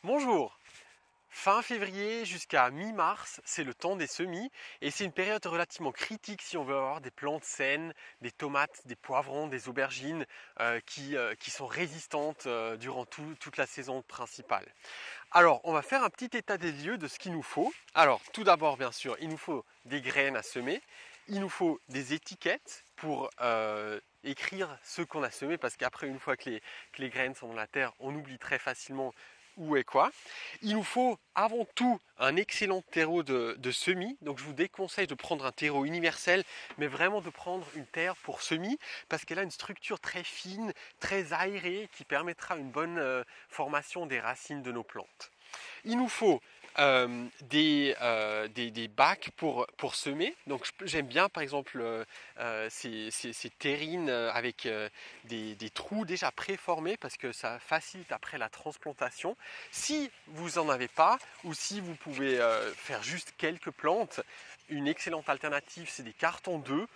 Bonjour! Fin février jusqu'à mi-mars, c'est le temps des semis et c'est une période relativement critique si on veut avoir des plantes saines, des tomates, des poivrons, des aubergines qui sont résistantes durant toute la saison principale. Alors, on va faire un petit état des lieux de ce qu'il nous faut. Alors, tout d'abord, bien sûr, il nous faut des graines à semer, il nous faut des étiquettes pour écrire ce qu'on a semé parce qu'après, une fois que les graines sont dans la terre, on oublie très facilement où est quoi. Il nous faut avant tout un excellent terreau de semis. Donc je vous déconseille de prendre un terreau universel, mais vraiment de prendre une terre pour semis, parce qu'elle a une structure très fine, très aérée, qui permettra une bonne formation des racines de nos plantes. Il nous faut des bacs pour semer. Donc j'aime bien par exemple ces terrines avec des trous déjà préformés parce que ça facilite après la transplantation. Si vous n'en avez pas ou si vous pouvez faire juste quelques plantes, une excellente alternative c'est des cartons d'œufs.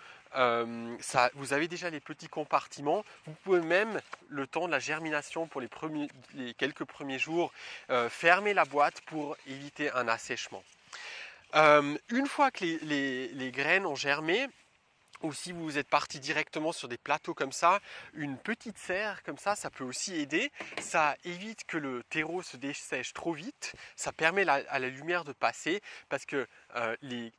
Vous avez déjà les petits compartiments. Vous pouvez même, le temps de la germination pour les quelques premiers jours, fermer la boîte pour éviter un assèchement. Une fois que les graines ont germé, ou si vous êtes parti directement sur des plateaux comme ça, une petite serre comme ça peut aussi aider. Ça évite que le terreau se dessèche trop vite. Ça permet à la lumière de passer parce que les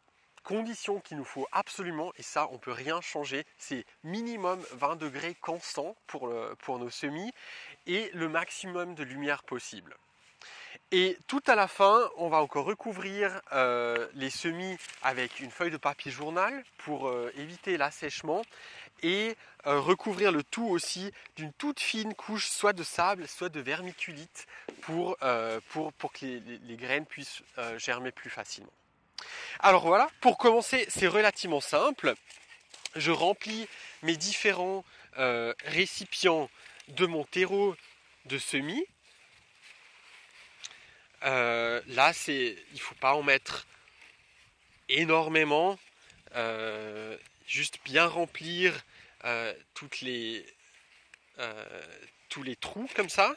conditions qu'il nous faut absolument, et ça on ne peut rien changer, c'est minimum 20 degrés constant pour nos semis et le maximum de lumière possible. Et tout à la fin, on va encore recouvrir les semis avec une feuille de papier journal pour éviter l'assèchement et recouvrir le tout aussi d'une toute fine couche soit de sable, soit de vermiculite pour que les graines puissent germer plus facilement. Alors voilà, pour commencer, c'est relativement simple. Je remplis mes différents récipients de mon terreau de semis. Là, il ne faut pas en mettre énormément, juste bien remplir tous les trous comme ça.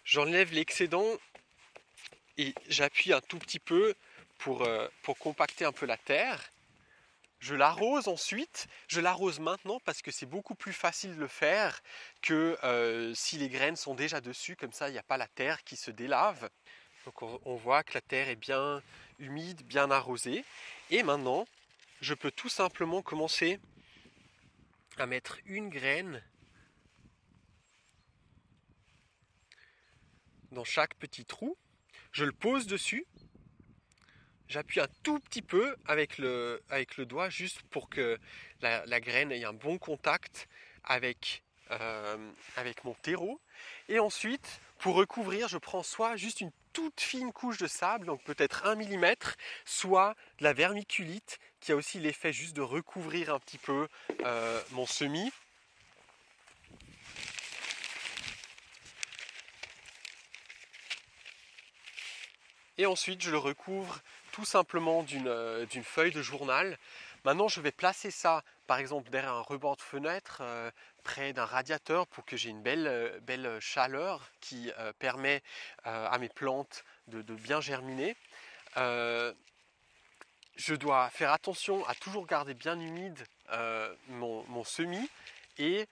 J'enlève l'excédent et j'appuie un tout petit peu pour compacter un peu la terre. Je l'arrose ensuite, je l'arrose maintenant parce que c'est beaucoup plus facile de le faire que si les graines sont déjà dessus, comme ça il n'y a pas la terre qui se délave. Donc on voit que la terre est bien humide, bien arrosée. Et maintenant, je peux tout simplement commencer à mettre une graine dans chaque petit trou. Je le pose dessus. J'appuie un tout petit peu avec le doigt juste pour que la graine ait un bon contact avec mon terreau. Et ensuite, pour recouvrir, je prends soit juste une toute fine couche de sable, donc peut-être 1 mm, soit de la vermiculite qui a aussi l'effet juste de recouvrir un petit peu mon semis. Et ensuite, je le recouvre tout simplement d'une feuille de journal. Maintenant, je vais placer ça, par exemple, derrière un rebord de fenêtre, près d'un radiateur, pour que j'ai une belle chaleur qui permet à mes plantes de bien germiner. Je dois faire attention à toujours garder bien humide mon semis et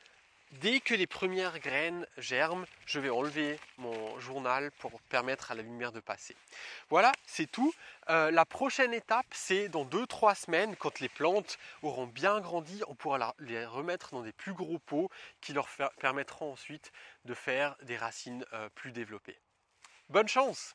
dès que les premières graines germent, je vais enlever mon journal pour permettre à la lumière de passer. Voilà, c'est tout. La prochaine étape, c'est dans 2-3 semaines, quand les plantes auront bien grandi, on pourra les remettre dans des plus gros pots qui leur permettront ensuite de faire des racines plus développées. Bonne chance!